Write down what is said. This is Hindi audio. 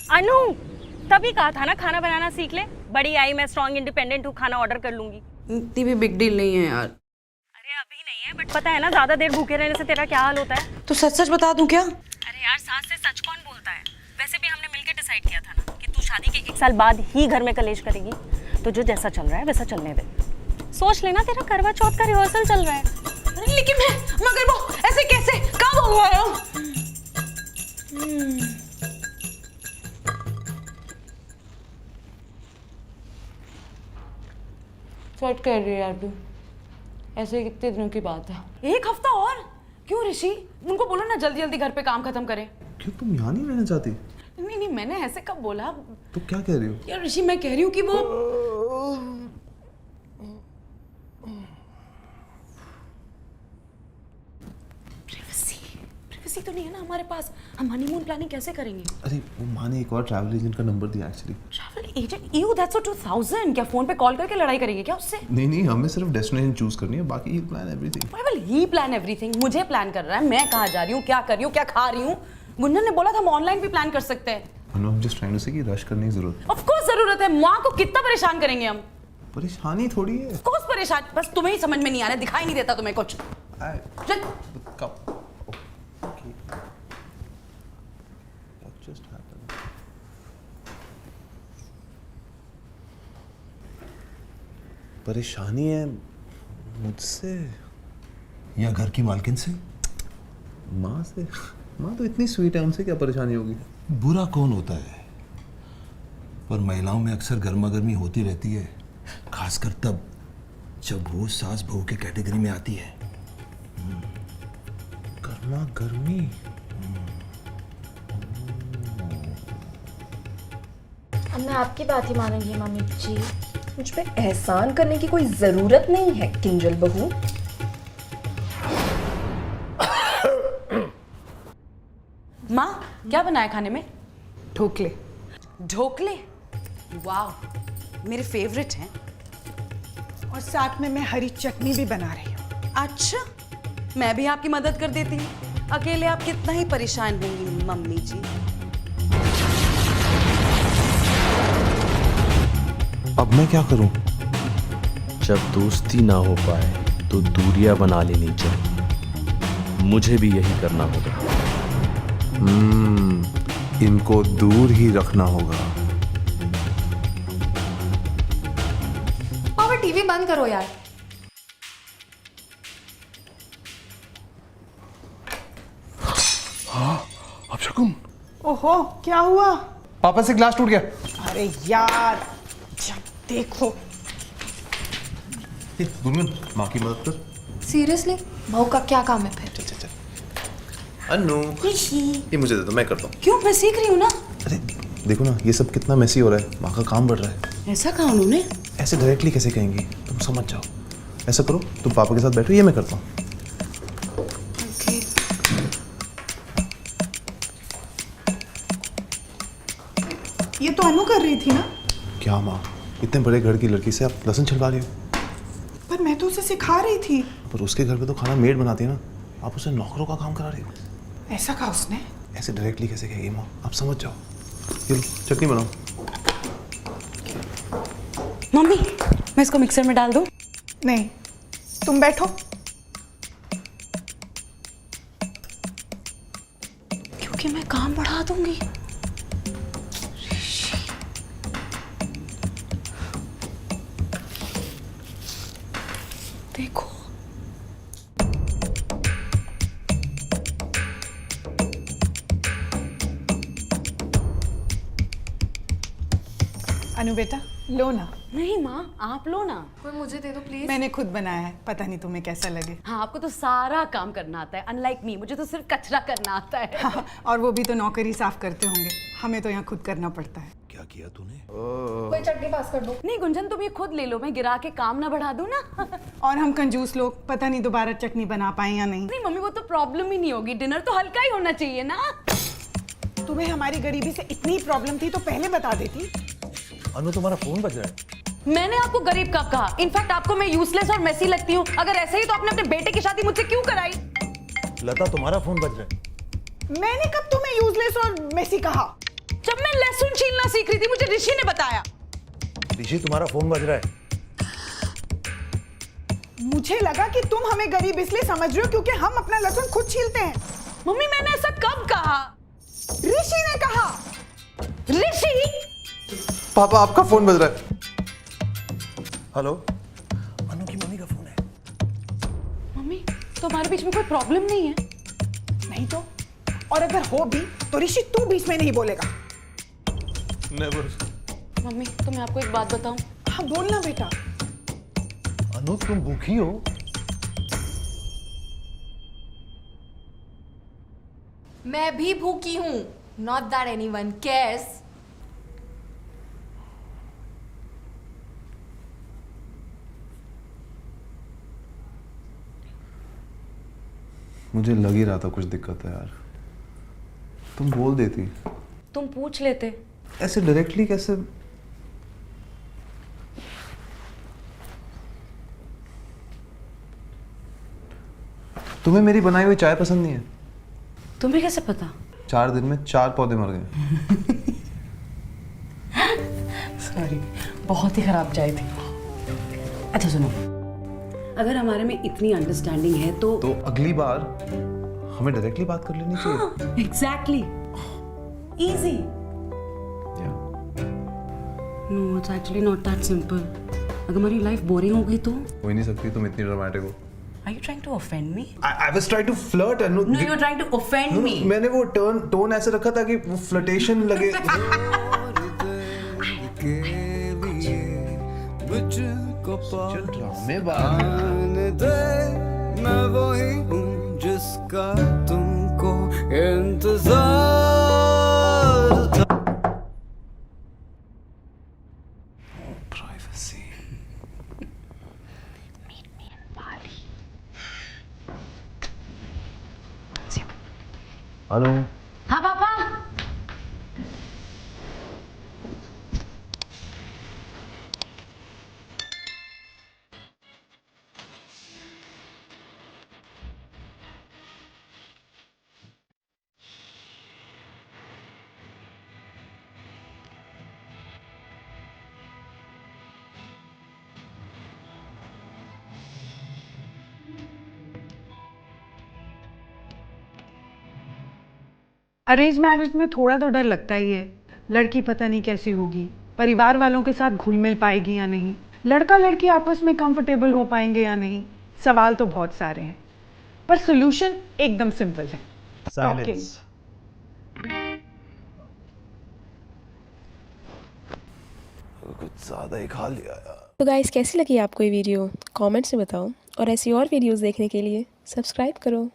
अनु, तभी कहा था ना खाना बनाना सीख ले। बड़ी आई, मैं स्ट्रॉन्ग इंडिपेंडेंट हूँ, खाना ऑर्डर कर लूंगी। इतनी भी बिग डील नहीं है यार। अरे अभी नहीं है, बट पता है ना ज्यादा देर भूखे रहने से तेरा क्या हाल होता है। तो सच सच बता दूं क्या? अरे यार, सास से सच कौन बोलता है। वैसे भी हमने मिलकर डिसाइड किया था ना कि तू शादी के 1 साल बाद ही घर में कलेश करेगी। तो जो जैसा चल रहा है वैसा चलने दे। सोच लेना, तेरा करवा चौथ का रिहर्सल चल रहा है। लेकिन मगर वो ऐसे कैसे, कब हुआ है? सच कह रही है यार तू। ऐसे कितने दिनों की बात है? 1 हफ्ता और? क्यों ऋषि? उनको बोलो ना जल्दी जल्दी घर पे काम खत्म करें। क्यों, तुम यहाँ नहीं रहना चाहती? नहीं नहीं, मैंने ऐसे कब बोला? तो क्या कह रही हो? यार ऋषि, मैं कह रही हूँ कि वो प्राइवेसी तो नहीं है ना हमारे पास। हम हनीमून प्लानिंग कैसे करेंगे? अरे वो माँ ने एक और ट्रैवल एजेंट का नंबर दिया actually. Travel agent? You that's so 2000। क्या फोन पे कॉल करके लड़ाई करेंगे क्या उससे? नहीं, हमें सिर्फ डेस्टिनेशन चूज करनी है, बाकी ही plan everything. Why will he plan everything? मुझे प्लान कर रहा है, मैं कहाँ जा रही हूँ, क्या कर रही हूँ, क्या खा रही हूँ। गुंजन ने बोला था हम ऑनलाइन भी प्लान कर सकते हैं। अनु, हम जस्ट ट्राइंग टू से कि रश करने की जरूरत। ऑफ कोर्स जरूरत है। माँ को कितना परेशान करेंगे हम? परेशानी थोड़ी है। ऑफ कोर्स परेशान, बस तुम्हें ही समझ में नहीं आ रहा, दिखाई नहीं देता तुम्हें कुछ। चल। कब? ओके। What just happened? परेशानी है मुझसे या घर की मालकिन से? माँ से? माँ तो इतनी स्वीट है, उनसे क्या परेशानी होगी? बुरा कौन होता है, पर महिलाओं में अक्सर गर्मा गर्मी होती रहती है, खासकर तब जब वो सास बहू के कैटेगरी में आती है। गर्मा गर्मी? अब मैं आपकी बात ही मानूंगी मम्मी जी। मुझ पे एहसान करने की कोई जरूरत नहीं है किंजल बहू। माँ, क्या बनाया खाने में? ढोकले। ढोकले? वाह, मेरे फेवरेट हैं। और साथ में मैं हरी चटनी भी बना रही हूँ। अच्छा, मैं भी आपकी मदद कर देती हूँ। अकेले आप कितना ही परेशान होंगी मम्मी जी। अब मैं क्या करूं? जब दोस्ती ना हो पाए तो दूरियां बना लेनी चाहिए। मुझे भी यही करना होगा। इनको दूर ही रखना होगा। पापा टीवी बंद करो यार। अब शकुन, ओहो, क्या हुआ? पापा से ग्लास टूट गया। अरे यार, जब देखो। गुनगुन, माँ की मदद कर। सीरियसली? बहू का क्या काम है फिर? चल। अनु, ये मुझे दे दो, मैं करता हूँ। क्यों? मैं सीख रही हूँ ना। अरे देखो ना, ये सब कितना मैसी हो रहा है, माँ का काम बढ़ रहा है। ऐसा कहा उन्होंने? ऐसे डायरेक्टली कैसे कहेंगी? तुम समझ जाओ। ऐसा करो, तुम पापा के साथ बैठो, ये मैं करता हूँ। ये तो अनु कर रही थी ना? क्या माँ, इतने बड़े घर की लड़की से आप लहसुन छिलवा रही हो? पर मैं तो उसे सिखा रही थी। पर उसके घर पे तो खाना मेड बनाती है ना, आप उसे नौकरों का काम करा रही हो। ऐसा कहा उसने? ऐसे डायरेक्टली कैसे कहेगी माँ? आप समझ जाओ। ये लो, चटनी बनाओ। मम्मी, मैं इसको मिक्सर में डाल दूं? नहीं, तुम बैठो। क्योंकि मैं काम बढ़ा दूंगी। देखो, अनु बेटा, लो ना। नहीं माँ, आप लो ना। कोई मुझे दे दो प्लीज। मैंने खुद बनाया है, पता नहीं तुम्हें कैसा लगे। हाँ, आपको तो सारा काम करना आता है, अनलाइक मी, मुझे तो सिर्फ कचरा करना आता है। हाँ, और वो भी तो नौकरी साफ करते होंगे, हमें तो यहाँ खुद करना पड़ता है। क्या किया तूने? कोई चटनी पास कर दो। नहीं गुंजन, तुम ये खुद ले लो, मैं गिरा के काम ना बढ़ा दूं ना। और हम कंजूस लोग, पता नहीं दोबारा चटनी बना पाए या नहीं। नहीं मम्मी, वो तो प्रॉब्लम ही नहीं होगी, डिनर तो हल्का ही होना चाहिए ना। तुम्हें हमारी गरीबी से इतनी प्रॉब्लम थी तो पहले बता देती। अनु, तुम्हारा फोन बज रहा है। मैंने आपको गरीब कब कहा? इनफैक्ट आपको मैं यूजलेस और मेसी लगती हूँ। अगर ऐसे ही तो आपने अपने बेटे की शादी मुझसे क्यों कराई? लता, तुम्हारा फोन बज रहा है। मैंने कब तुम्हें यूजलेस और मेसी कहा? जब मैं लहसुन कहाँ सीख रही थी? मुझे ऋषि ने बताया। ऋषि तुम्हारा फोन बज रहा है। मुझे लगा कि तुम हमें गरीब इसलिए समझ रहे हो क्योंकि हम अपना लहसुन खुद छीलते हैं। मम्मी मैंने ऐसा कब कहा? ऋषि ने कहा। ऋषि? पापा आपका फोन बज रहा है। हेलो, अनु की मम्मी का फोन है। मम्मी तो हमारे बीच में कोई प्रॉब्लम नहीं है? नहीं तो, और अगर हो भी तो ऋषि तू बीच में नहीं बोलेगा। नेवर। मम्मी तो मैं आपको एक बात बताऊं? हाँ बोलना बेटा। अनु तुम भूखी हो? मैं भी भूखी हूँ। Not that anyone cares. मुझे लग ही रहा था कुछ दिक्कत है यार। तुम बोल देती। तुम पूछ लेते। ऐसे डायरेक्टली कैसे? तुम्हें मेरी बनाई हुई चाय पसंद नहीं है? तुम्हें कैसे पता? 4 दिन में 4 पौधे मर गए। सॉरी, बहुत ही खराब चाय थी। अच्छा सुनो, अगर हमारे में इतनी अंडरस्टैंडिंग है तो अगली बार हमें डायरेक्टली बात कर लेनी चाहिए। Exactly, easy. No, it's actually not that simple. अगर हमारी लाइफ बोरिंग हो गई तो? हो ही नहीं सकती, तुम इतनी ड्रामेटिक हो। Are you trying to offend me? I was trying to flirt and No, you're trying to offend me. मैंने वो टोन ऐसे रखा था कि वो फ्लर्टेशन लगे। मैं वही हूँ जिसका तुमको इंतजार था। Privacy. हेलो। हाँ पापा। अरेंज मैरिज में थोड़ा तो डर लगता ही है। लड़की पता नहीं कैसी होगी, परिवार वालों के साथ घुल मिल पाएगी या नहीं, लड़का लड़की आपस में कंफर्टेबल हो पाएंगे या नहीं। सवाल तो बहुत सारे हैं, पर सॉल्यूशन एकदम सिंपल है। Silence. कुछ ज्यादा ही खा लिया यार। तो गाइस कैसी लगी आपको ये वीडियो? कमेंट्स में बताओ और ऐसी और वीडियोस देखने के लिए सब्सक्राइब करो।